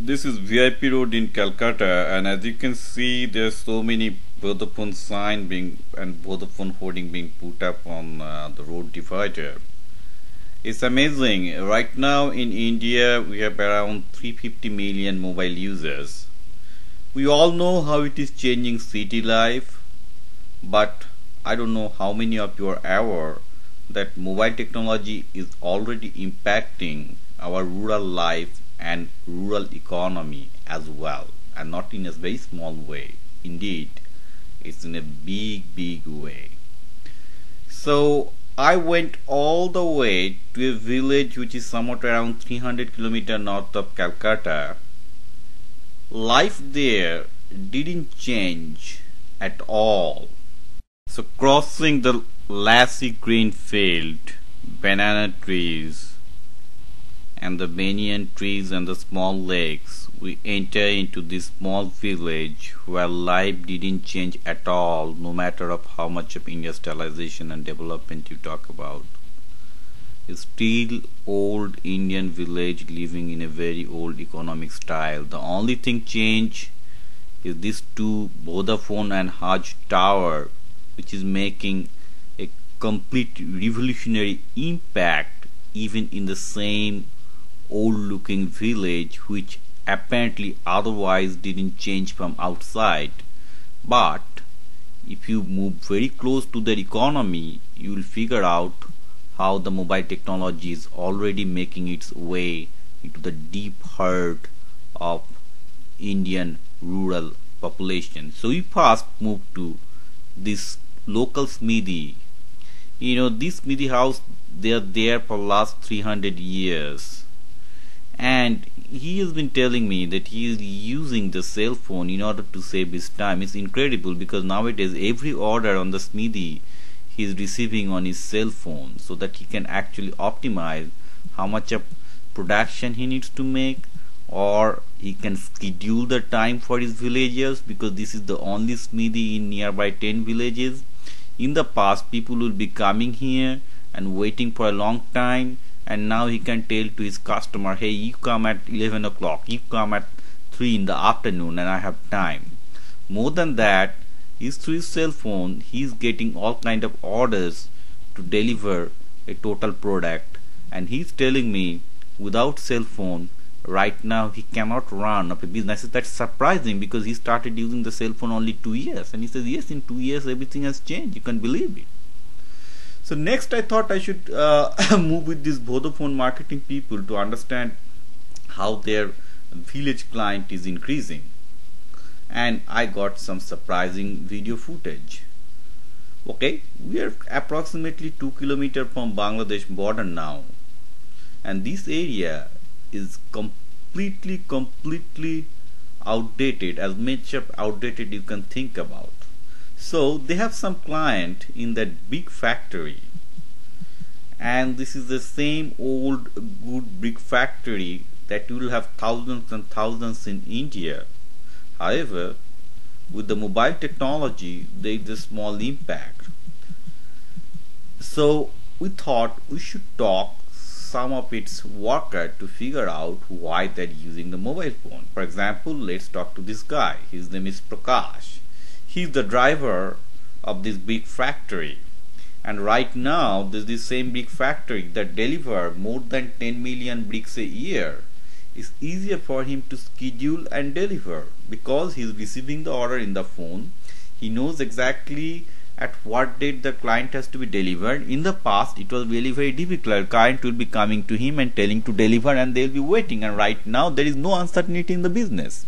This is VIP Road in Calcutta, and as you can see, there's so many Vodafone sign being and Vodafone hoarding being put up on the road divider. It's amazing. Right now in India, we have around 350 million mobile users. We all know how it is changing city life, but I don't know how many of you are aware that mobile technology is already impacting our rural life and rural economy as well, and not in a very small way. Indeed, it's in a big way. So I went all the way to a village which is somewhat around 300 kilometers north of Calcutta. Life there didn't change at all. So crossing the lassie green field, banana trees and the banyan trees and the small lakes, we enter into this small village where life didn't change at all, no matter of how much of industrialization and development you talk about. It's still old Indian village living in a very old economic style. The only thing changed is these two Vodafone and Hajj tower, which is making a complete revolutionary impact even in the same old looking village, which apparently otherwise didn't change from outside. But if you move very close to their economy, you will figure out how the mobile technology is already making its way into the deep heart of Indian rural population. So we first moved to this local smithy. This smithy house, they are there for last 300 years, and he has been telling me that he is using the cell phone in order to save his time. It's incredible because nowadays every order on the smithy he is receiving on his cell phone, so that he can actually optimize how much of production he needs to make, or he can schedule the time for his villagers, because this is the only smithy in nearby 10 villages. In the past, people will be coming here and waiting for a long time, and now he can tell to his customer, hey, you come at 11 o'clock, you come at 3 in the afternoon, and I have time. More than that, is through his cell phone, he is getting all kind of orders to deliver a total product, and he's telling me without cell phone right now he cannot run up a business. That's surprising because he started using the cell phone only 2 years, and he says yes, in 2 years everything has changed. You can believe it. So next I thought I should move with these Vodafone marketing people to understand how their village client is increasing, and I got some surprising video footage. Okay, we are approximately 2 kilometers from Bangladesh border now, and this area is completely outdated, as much of outdated you can think about. So they have some client in that big factory, and this is the same old good big factory that will have thousands and thousands in India. However, with the mobile technology, there is a small impact. So we thought we should talk some of its worker to figure out why they're using the mobile phone. For example, let's talk to this guy. His name is Prakash. He's the driver of this big factory, and right now there's this same big factory that deliver more than 10 million bricks a year. It's easier for him to schedule and deliver because he's receiving the order in the phone. He knows exactly at what date the client has to be delivered. In the past, it was really very difficult. Client will be coming to him and telling to deliver, and they'll be waiting. And right now, there is no uncertainty in the business.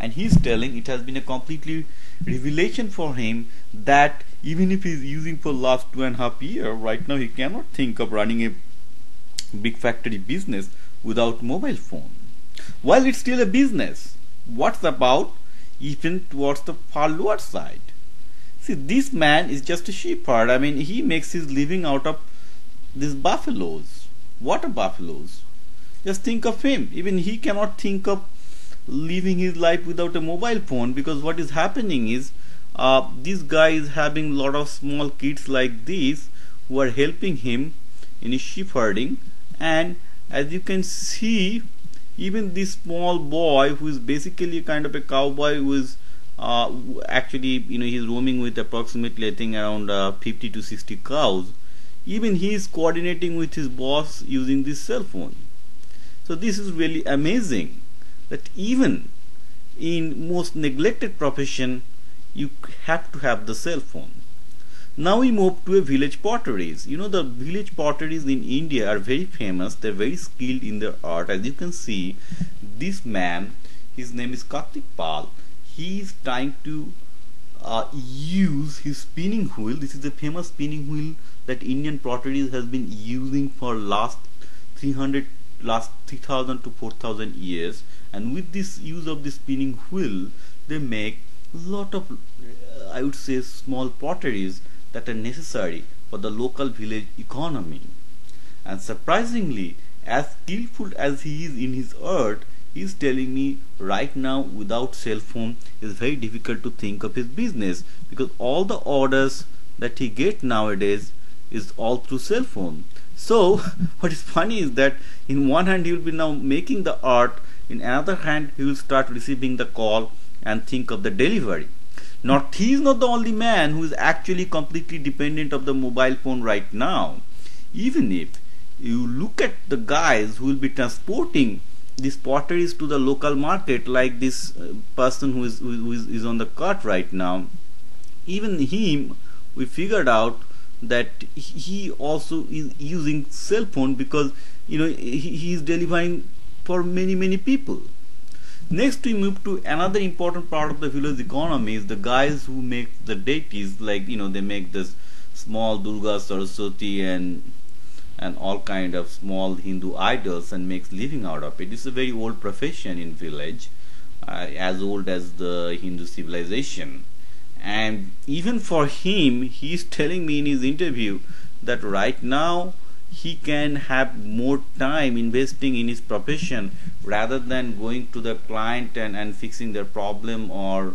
And he's telling it has been a completely revelation for him that even if he's using for last 2.5 years, right now he cannot think of running a big factory business without mobile phone. While it's still a business, what's about even towards the far lower side? See, this man is just a shepherd. I mean, he makes his living out of these buffaloes, water buffaloes. Just think of him. Even he cannot think of living his life without a mobile phone, because what is happening is this guy is having a lot of small kids like this who are helping him in his shepherding, and as you can see, Even this small boy who is basically a kind of a cowboy who is actually, he's roaming with approximately, I think, around 50 to 60 cows. Even he is coordinating with his boss using this cell phone. So this is really amazing that even in most neglected profession you have to have the cell phone. Now we move to a village potteries. The village potteries in India are very famous. They're very skilled in their art. As you can see, this man, his name is Biplab Pal. He is trying to use his spinning wheel. This is a famous spinning wheel that Indian potteries has been using for last 3000 to 4000 years. And with this use of the spinning wheel, they make a lot of, I would say, small potteries that are necessary for the local village economy. And surprisingly, as skillful as he is in his art, he is telling me right now without cell phone is very difficult to think of his business, because all the orders that he get nowadays is all through cell phone. So what is funny is that in one hand he will be now making the art, in another hand he will start receiving the call and think of the delivery. Not he is not the only man who is actually completely dependent of the mobile phone right now. Even if you look at the guys who will be transporting these potteries to the local market, like this person who is on the cart right now, even him, we figured out that he also is using cell phone, because he is delivering for many people. Next we move to another important part of the village economy is the guys who make the deities, like they make this small Durga, Saraswati and all kind of small Hindu idols and makes living out of it. It's a very old profession in village, as old as the Hindu civilization. And even for him, he is telling me in his interview that right now he can have more time investing in his profession rather than going to the client and fixing their problem or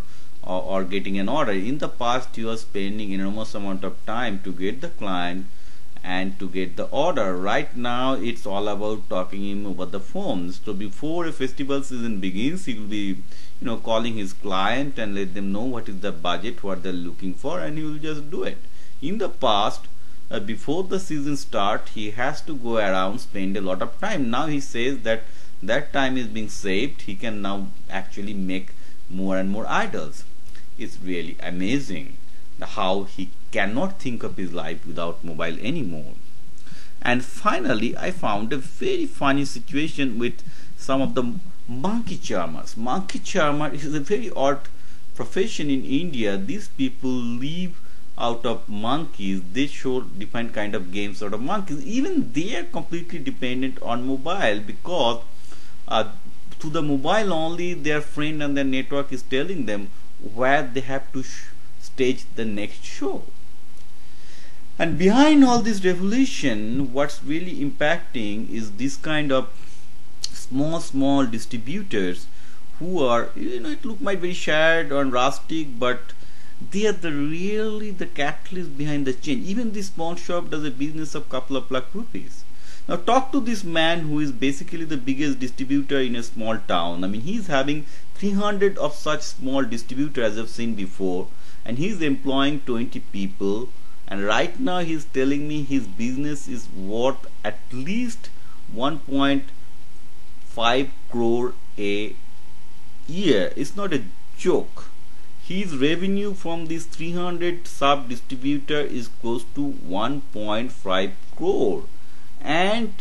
getting an order. In the past he was spending enormous amount of time to get the client and to get the order. Right now it's all about talking him over the phone. So before a festival season begins, he will be calling his client and let them know what is the budget, what they're looking for, and he will just do it. In the past, before the season start, he has to go around, spend a lot of time. Now he says that time is being saved. He can now actually make more and more idols. It's really amazing how he cannot think of his life without mobile anymore. And finally, I found a very funny situation with some of the monkey charmers. Monkey charmer is a very odd profession in India. These people live out of monkeys. They show different kind of games out of monkeys. Even they are completely dependent on mobile, because to the mobile only their friend and their network is telling them where they have to stage the next show. And behind all this revolution, what's really impacting is this kind of small distributors who are, it might be very shared or rustic, but they are really the catalyst behind the change. Even this small shop does a business of couple of lakh rupees. Now talk to this man who is basically the biggest distributor in a small town. I mean, he's having 300 of such small distributors, as I've seen before, and he's employing 20 people. And right now he's telling me his business is worth at least 1.5 crore a year. It's not a joke. His revenue from this 300 sub distributor is close to 1.5 crore, and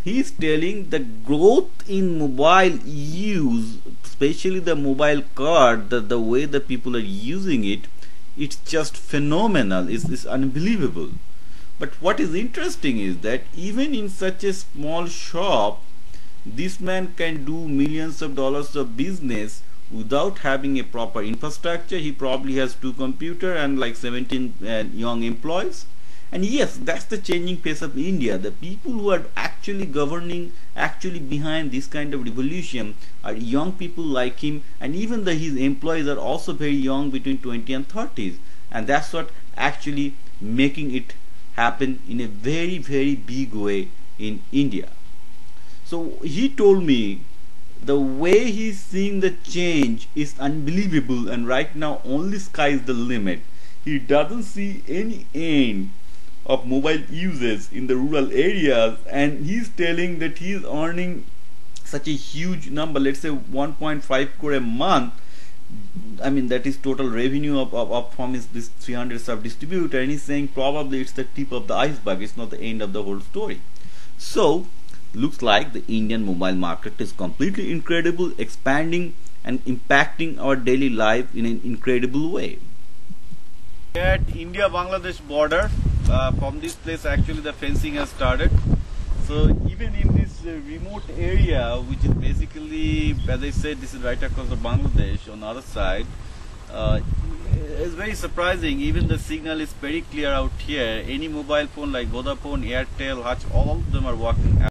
he's telling the growth in mobile use, especially the mobile card, the way the people are using it, it's just phenomenal. It's unbelievable. But what is interesting is that even in such a small shop, this man can do millions of dollars of business without having a proper infrastructure. He probably has 2 computers and like 17 young employees. And yes, that's the changing pace of India. The people who are actually governing, actually behind this kind of revolution, are young people like him, and even his employees are also very young, between 20 and 30s, and that's what actually making it happen in a very big way in India. So he told me the way he's seeing the change is unbelievable, and right now only sky is the limit. He doesn't see any end of mobile users in the rural areas, and he's telling that he's earning such a huge number, let's say 1.5 crore a month. I mean, that is total revenue of from this 300 sub distributor, and he's saying probably it's the tip of the iceberg, it's not the end of the whole story. So looks like the Indian mobile market is completely incredible, expanding and impacting our daily life in an incredible way. At India-Bangladesh border, from this place actually the fencing has started. So even in this remote area, which is basically, as I said, this is right across the Bangladesh on the other side, it's very surprising. Even the signal is very clear out here. Any mobile phone like Vodafone, Airtel, Hutch, all of them are working.